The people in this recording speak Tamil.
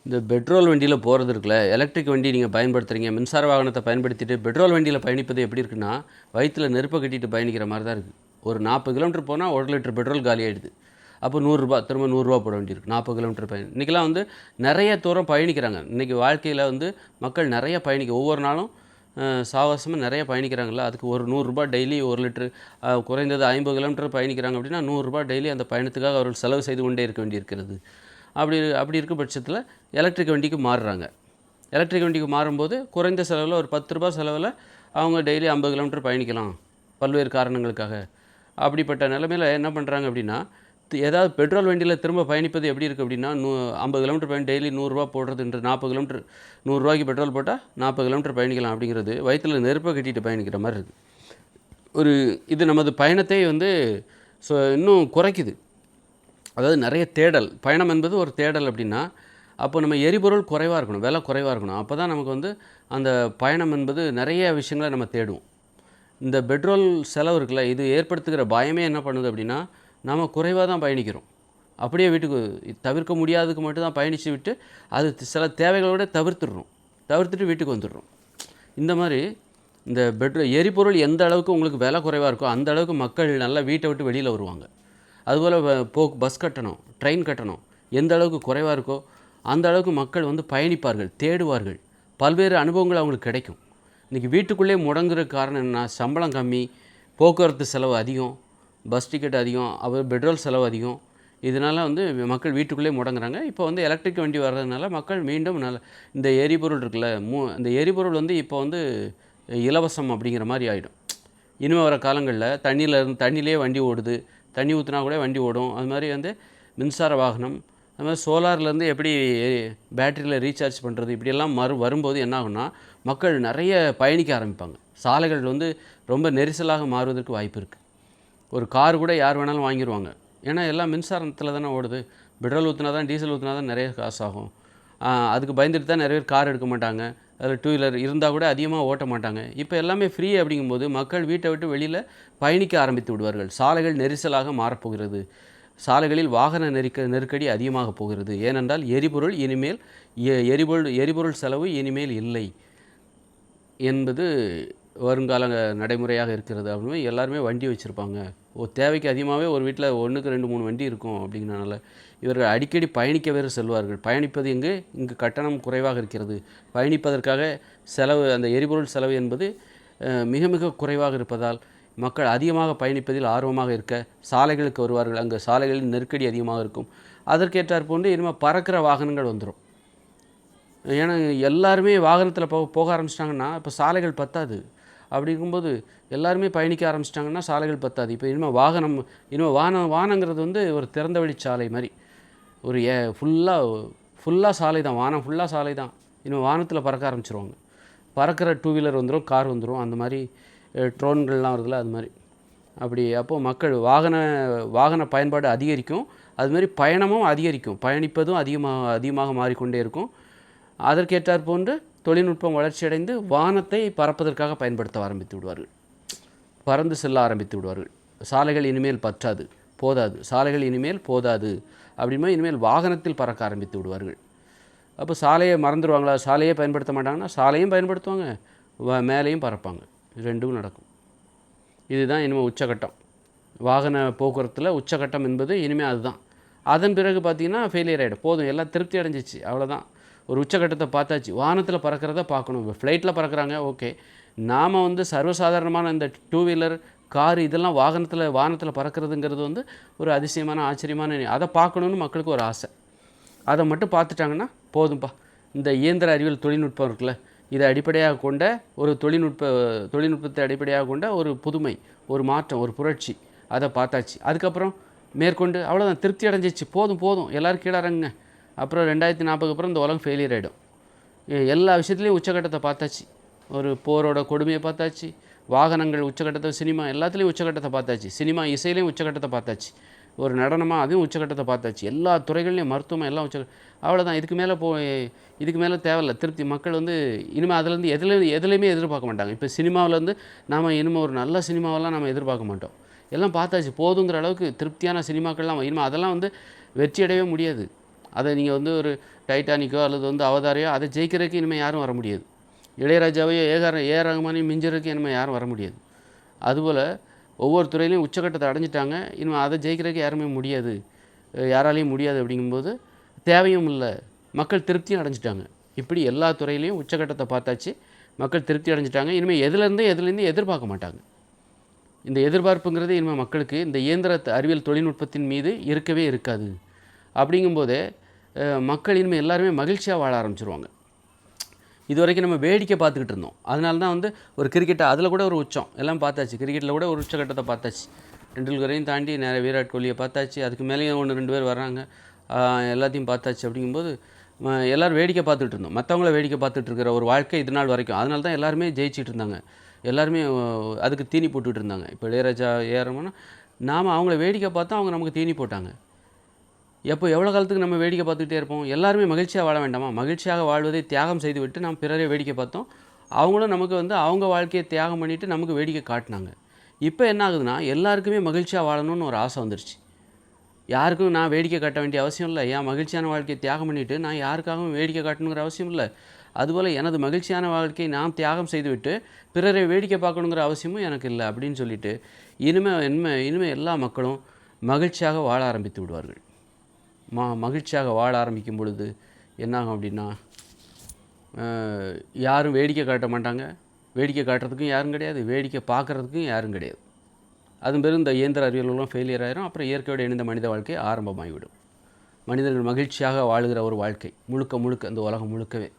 இந்த பெட்ரோல் வண்டியில் போகிறது இருக்குல்ல, எலக்ட்ரிக் வண்டி நீங்கள் பயன்படுத்துகிறீங்க, மின்சார வாகனத்தை பயன்படுத்திட்டு பெட்ரோல் வண்டியில் பயணிப்பது எப்படி இருக்குன்னா, வயிற்றுல நெருப்பை கட்டிட்டு பயணிக்கிற மாதிரி தான் இருக்குது. ஒரு 40 கிலோமீட்டர் போனால் 1 லிட்டர் பெட்ரோல் காலி ஆகிடுது. அப்போ ரூ. 100 திரும்ப ரூ. 100 போட வேண்டியிருக்கு 40 கிலோமீட்டர் பயணம். இன்றைக்கெலாம் நிறைய தூரம் பயணிக்கிறாங்க. இன்றைக்கி வாழ்க்கையில் மக்கள் நிறைய ஒவ்வொரு நாளும் சாவகாசமாக நிறைய பயணிக்கிறாங்கல்ல, அதுக்கு ஒரு ரூ. 100 டெய்லி 1 லிட்டரு குறைந்தது 50 கிலோமீட்டர் பயணிக்கிறாங்க அப்படின்னா ரூ. 100 டெய்லி அந்த பயணத்துக்காக அவர்கள் செலவு செய்து கொண்டே இருக்க வேண்டியிருக்கிறது. அப்படி இருக்கும் பட்சத்தில் எலக்ட்ரிக் வண்டிக்கு மாறுறாங்க. எலக்ட்ரிக் வண்டிக்கு மாறும்போது குறைந்த செலவில் ஒரு ரூ. 10 செலவில் அவங்க டெய்லி 50 கிலோமீட்டர் பயணிக்கலாம் பல்வேறு காரணங்களுக்காக. அப்படிப்பட்ட நிலைமையில் என்ன பண்ணுறாங்க அப்படின்னா, ஏதாவது பெட்ரோல் வண்டியில் திரும்ப பயணிப்பது எப்படி இருக்குது அப்படின்னா, 50 கிலோமீட்டர் பயணி டெய்லி ரூ. 100 போடுறது என்று 40 கிலோமீட்டர் ரூ. 100 பெட்ரோல் போட்டால் 40 கிலோமீட்டர் பயணிக்கலாம் அப்படிங்கிறது வயிற்றில் நெருப்பை கட்டிட்டு பயணிக்கிற மாதிரி இருக்குது. இது நமது பயணத்தை இன்னும் குறைக்குது. அதாவது நிறைய தேடல், பயணம் என்பது ஒரு தேடல் அப்படின்னா, அப்போ நம்ம எரிபொருள் குறைவாக இருக்கணும், விலை குறைவாக இருக்கணும். அப்போ தான் நமக்கு அந்த பயணம் என்பது நிறைய விஷயங்களை நம்ம தேடுவோம். இந்த பெட்ரோல் செலவு இருக்குல்ல, இது ஏற்படுத்துகிற பயமே என்ன பண்ணுது அப்படின்னா, நம்ம குறைவாக தான் பயணிக்கிறோம். அப்படியே வீட்டுக்கு தவிர்க்க முடியாததுக்கு மட்டும் தான் பயணித்து விட்டு அது சில தேவைகளோடு தவிர்த்துட்டு வீட்டுக்கு வந்துடுறோம். இந்த மாதிரி இந்த எரிபொருள் எந்த அளவுக்கு உங்களுக்கு விலை குறைவாக இருக்கோ அந்த அளவுக்கு மக்கள் நல்லா வீட்டை விட்டு வெளியில் வருவாங்க. அதுபோல் பஸ் கட்டணம், ட்ரெயின் கட்டணம் எந்த அளவுக்கு குறைவாக இருக்கோ அந்த அளவுக்கு மக்கள் பயணிப்பார்கள், தேடுவார்கள், பல்வேறு அனுபவங்கள் அவங்களுக்கு கிடைக்கும். இன்றைக்கி வீட்டுக்குள்ளே முடங்குற காரணம் என்ன? சம்பளம் கம்மி, போக்குவரத்து செலவு அதிகம், பஸ் டிக்கெட் அதிகம், பெட்ரோல் செலவு அதிகம். இதனால் மக்கள் வீட்டுக்குள்ளே முடங்குறாங்க. இப்போ எலக்ட்ரிக் வண்டி வர்றதுனால மக்கள் மீண்டும் இந்த எரிபொருள் இருக்குல்ல, இந்த எரிபொருள் இப்போ இலவசம் அப்படிங்கிற மாதிரி ஆகிடும். இனிமேல் வர காலங்களில் தண்ணியிலே வண்டி ஓடுது, தண்ணி ஊற்றினா கூட வண்டி ஓடும். அது மாதிரி மின்சார வாகனம், அது மாதிரி சோலார்லேருந்து எப்படி பேட்டரியில் ரீசார்ஜ் பண்ணுறது, இப்படியெல்லாம் வரும்போது என்ன ஆகும்னா மக்கள் நிறைய பயணிக்க ஆரம்பிப்பாங்க. சாலைகள் ரொம்ப நெரிசலாக மாறுவதற்கு வாய்ப்பு இருக்குது. ஒரு கார் கூட யார் வேணாலும் வாங்கிடுவாங்க. ஏன்னா எல்லாம் மின்சாரத்தில் தானே ஓடுது. பெட்ரோல் ஊற்றினா தான், டீசல் ஊற்றினா தான் நிறைய காசு ஆகும். அதுக்கு பயந்துட்டு தான் நிறைய பேர் கார் எடுக்க மாட்டாங்க. அதில் 2 வீலர் இருந்தால் கூட அதிகமாக ஓட்ட மாட்டாங்க. இப்போ எல்லாமே ஃப்ரீ அப்படிங்கும்போது மக்கள் வீட்டை விட்டு வெளியில் பயணிக்க ஆரம்பித்து விடுவார்கள். சாலைகள் நெரிசலாக மாறப்போகிறது. சாலைகளில் வாகன நெருக்கடி அதிகமாக போகிறது. ஏனென்றால் எரிபொருள் செலவு இனிமேல் இல்லை என்பது வருங்கால நடைமுறையாக இருக்கிறது. அப்படின்னு எல்லாருமே வண்டி வச்சுருப்பாங்க. தேவைக்கு அதிகமாகவே ஒரு வீட்டில் 1க்கு 2 3 வண்டி இருக்கும். அப்படிங்கிறனால இவர்கள் அடிக்கடி பயணிக்க வேறு செல்வார்கள். பயணிப்பது இங்கு கட்டணம் குறைவாக இருக்கிறது. பயணிப்பதற்காக அந்த எரிபொருள் செலவு என்பது மிக மிக குறைவாக இருப்பதால் மக்கள் அதிகமாக பயணிப்பதில் ஆர்வமாக இருக்க சாலைகளுக்கு வருவார்கள். அங்கே சாலைகளில் நெருக்கடி அதிகமாக இருக்கும். அதற்கேற்றாற் போன்று இனிமேல் பறக்கிற வாகனங்கள் வந்துடும். ஏன்னா எல்லாருமே வாகனத்தில் போக ஆரம்பிச்சிட்டாங்கன்னா இப்போ சாலைகள் பத்தாது. அப்படி இருக்கும்போது எல்லாருமே பயணிக்க ஆரம்பிச்சிட்டாங்கன்னா சாலைகள் பத்தாது. இப்போ இனிமேல் வானங்கிறது ஒரு திறந்த வழி சாலை மாதிரி, ஒரு ஃபுல்லாக சாலை தான், வானம் ஃபுல்லாக சாலை தான். இனிமேல் வானத்தில் பறக்க ஆரம்பிச்சிருவாங்க. பறக்கிற 2 வீலர் வந்துடும், கார் வந்துடும். அந்த மாதிரி ட்ரோன்கள்லாம் வருதுல்ல, அது மாதிரி. அப்போது மக்கள் வாகன பயன்பாடு அதிகரிக்கும். அதுமாதிரி பயணமும் அதிகரிக்கும். பயணிப்பதும் அதிகமாக மாறிக்கொண்டே இருக்கும். அதற்கேற்றாற் போன்று தொழில்நுட்பம் வளர்ச்சியடைந்து வானத்தை பறப்பதற்காக பயன்படுத்த ஆரம்பித்து விடுவார்கள். பறந்து செல்ல ஆரம்பித்து விடுவார்கள். சாலைகள் இனிமேல் போதாது. சாலைகள் இனிமேல் போதாது அப்படின்னா இனிமேல் வாகனத்தில் பறக்க ஆரம்பித்து விடுவார்கள். அப்போ சாலையை மறந்துடுவாங்களா? சாலையே பயன்படுத்த மாட்டாங்கன்னா சாலையும் பயன்படுத்துவாங்க, மேலேயும் பறப்பாங்க. ரெண்டும் நடக்கும். இதுதான் இனிமேல் உச்சகட்டம். வாகன போக்குவரத்தில் உச்சகட்டம் என்பது இனிமேல் அதுதான். அதன் பிறகு பார்த்திங்கன்னா ஃபெயிலியர் ஆகிடும். போதும், எல்லாம் திருப்தி அடைஞ்சிச்சு, அவ்வளோதான். ஒரு உச்சகட்டத்தை பார்த்தாச்சு. வானத்தில் பறக்கிறத பார்க்கணும். இப்போ ஃப்ளைட்டில் பறக்கிறாங்க, ஓகே. நாம் சர்வசாதாரணமான இந்த 2 வீலர், கார் இதெல்லாம் வானத்தில் பறக்கிறதுங்கிறது ஒரு அதிசயமான ஆச்சரியமான, அதை பார்க்கணுன்னு மக்களுக்கு ஒரு ஆசை. அதை மட்டும் பார்த்துட்டாங்கன்னா போதும்ப்பா. இந்த இயந்திர அறிவியல் தொழில்நுட்பம் இருக்குல்ல, இதை அடிப்படையாக கொண்ட ஒரு தொழில்நுட்பத்தை அடிப்படையாக கொண்ட ஒரு புதுமை, ஒரு மாற்றம், ஒரு புரட்சி, அதை பார்த்தாச்சு. அதுக்கப்புறம் மேற்கொண்டு அவ்வளோதான், திருப்தி அடைஞ்சிச்சு. போதும் எல்லோரும் கீழே இறங்குங்க. அப்புறம் 2040 அப்புறம் இந்த உலகம் ஃபெயிலியர் ஆகிடும். எல்லா விஷயத்துலேயும் உச்சகட்டத்தை பார்த்தாச்சு. ஒரு போரோட கொடுமையை பார்த்தாச்சு, வாகனங்கள் உச்சகட்டத்தை, சினிமா எல்லாத்துலேயும் உச்சகட்டத்தை பார்த்தாச்சு, சினிமா இசையிலையும் உச்சகட்டத்தை பார்த்தாச்சு, ஒரு நடனமாக அதுவும் உச்சகட்டத்தை பார்த்தாச்சு, எல்லா துறைகள்லையும் மருத்துவம் எல்லாம் அவ்வளோதான். இதுக்கு மேலே தேவையில்லை திருப்தி. மக்கள் இனிமேல் அதுலேருந்து எதுலேயுமே எதிர்பார்க்க மாட்டாங்க. இப்போ சினிமாவிலேருந்து நாம் இனிமேல் ஒரு நல்ல சினிமாவெல்லாம் நம்ம எதிர்பார்க்க மாட்டோம். எல்லாம் பார்த்தாச்சு, போதுங்கிற அளவுக்கு திருப்தியான சினிமாக்கள்லாம் இனிமேல் அதெல்லாம் வெற்றி அடையவே முடியாது. அதை நீங்கள் ஒரு டைட்டானிக்கோ அல்லது வந்து அவதாரையோ அதை ஜெயிக்கிறதுக்கு இனிமேல் யாரும் வர முடியாது. இளையராஜாவையோ ஏஆர் ரகுமானையும் மிஞ்சறதுக்கு இனிமேல் யாரும் வர முடியாது. அதுபோல் ஒவ்வொரு துறையிலையும் உச்சக்கட்டத்தை அடைஞ்சிட்டாங்க. இனிமேல் அதை ஜெயிக்கிறதுக்கு யாருமே முடியாது, யாராலையும் முடியாது. அப்படிங்கும்போது தேவையும் இல்லை, மக்கள் திருப்தியும் அடைஞ்சிட்டாங்க. இப்படி எல்லா துறையிலையும் உச்சக்கட்டத்தை பார்த்தாச்சு, மக்கள் திருப்தி அடைஞ்சிட்டாங்க. இனிமேல் எதுலேருந்து எதிர்பார்க்க மாட்டாங்க. இந்த எதிர்பார்ப்புங்கிறது இனிமேல் மக்களுக்கு இந்த இயந்திர அறிவியல் தொழில்நுட்பத்தின் மீது இருக்கவே இருக்காது. அப்படிங்கும்போதே மக்கள் இனிமேல் எல்லாருமே மகிழ்ச்சியாக வாழ ஆரம்பிச்சிருவாங்க. இது வரைக்கும் நம்ம வேடிக்கை பார்த்துக்கிட்டு இருந்தோம். அதனால தான் வந்து ஒரு கிரிக்கெட்டை அதில் கூட ஒரு உச்சம் எல்லாம் பார்த்தாச்சு. கிரிக்கெட்டில் கூட ஒரு உச்சக்கட்டத்தை பார்த்தாச்சு. டெண்டுல்கரையும் தாண்டி நேராக விராட் கோலியை பார்த்தாச்சு. அதுக்கு மேலேயும் 1-2 பேர் வர்றாங்க, எல்லாத்தையும் பார்த்தாச்சு. அப்படிங்கும்போது எல்லோரும் வேடிக்கை பார்த்துட்டு இருந்தோம். மற்றவங்கள வேடிக்கை பார்த்துட்டு இருக்கிற ஒரு வாழ்க்கை இது நாள் வரைக்கும். அதனால தான் எல்லாருமே ஜெயிச்சிட்டு இருந்தாங்க, எல்லாருமே அதுக்கு தீனி போட்டுக்கிட்டு இருந்தாங்க. இப்போ இளையராஜா ஏறணும்னா நாம் அவங்கள வேடிக்கை பார்த்தா அவங்க நமக்கு தீனி போட்டாங்க. எவ்வளோ காலத்துக்கு நம்ம வேடிக்கை பார்த்துக்கிட்டே இருப்போம்? எல்லாருமே மகிழ்ச்சியாக வாழ வேண்டாமா? மகிழ்ச்சியாக வாழ்வதை தியாகம் செய்துவிட்டு நாம் பிறரை வேடிக்கை பார்த்தோம். அவங்களும் நமக்கு வந்து அவங்க வாழ்க்கையை தியாகம் பண்ணிவிட்டு நமக்கு வேடிக்கை காட்டினாங்க. இப்போ என்ன ஆகுதுன்னா, எல்லாருக்குமே மகிழ்ச்சியாக வாழணும்னு ஒரு ஆசை வந்துருச்சு. யாருக்கும் நான் வேடிக்கை காட்ட வேண்டிய அவசியம் இல்லை. என் மகிழ்ச்சியான வாழ்க்கையை தியாகம் பண்ணிவிட்டு நான் யாருக்காகவும் வேடிக்கை காட்டணுங்கிற அவசியம் இல்லை. அதுபோல் எனது மகிழ்ச்சியான வாழ்க்கையை நான் தியாகம் செய்துவிட்டு பிறரை வேடிக்கை பார்க்கணுங்கிற அவசியமும் எனக்கு இல்லை அப்படின்னு சொல்லிட்டு இனிமேல் எல்லா மக்களும் மகிழ்ச்சியாக வாழ ஆரம்பித்து விடுவார்கள். மகிழ்ச்சியாக வாழ ஆரம்பிக்கும் பொழுது என்னாகும் அப்படின்னா, யாரும் வேடிக்கை காட்ட மாட்டாங்க. வேடிக்கை காட்டுறதுக்கும் யாரும் கிடையாது, வேடிக்கை பார்க்குறதுக்கும் யாரும் கிடையாது. அதன் பிறகு இந்த இயந்திர அறிவியல்களும் ஃபெயிலியர் ஆயிரும். அப்புறம் இயற்கையோடு இணைந்த மனித வாழ்க்கை ஆரம்பமாகிவிடும். மனிதர்கள் மகிழ்ச்சியாக வாழுகிற ஒரு வாழ்க்கை முழுக்க இந்த உலகம் முழுக்கவே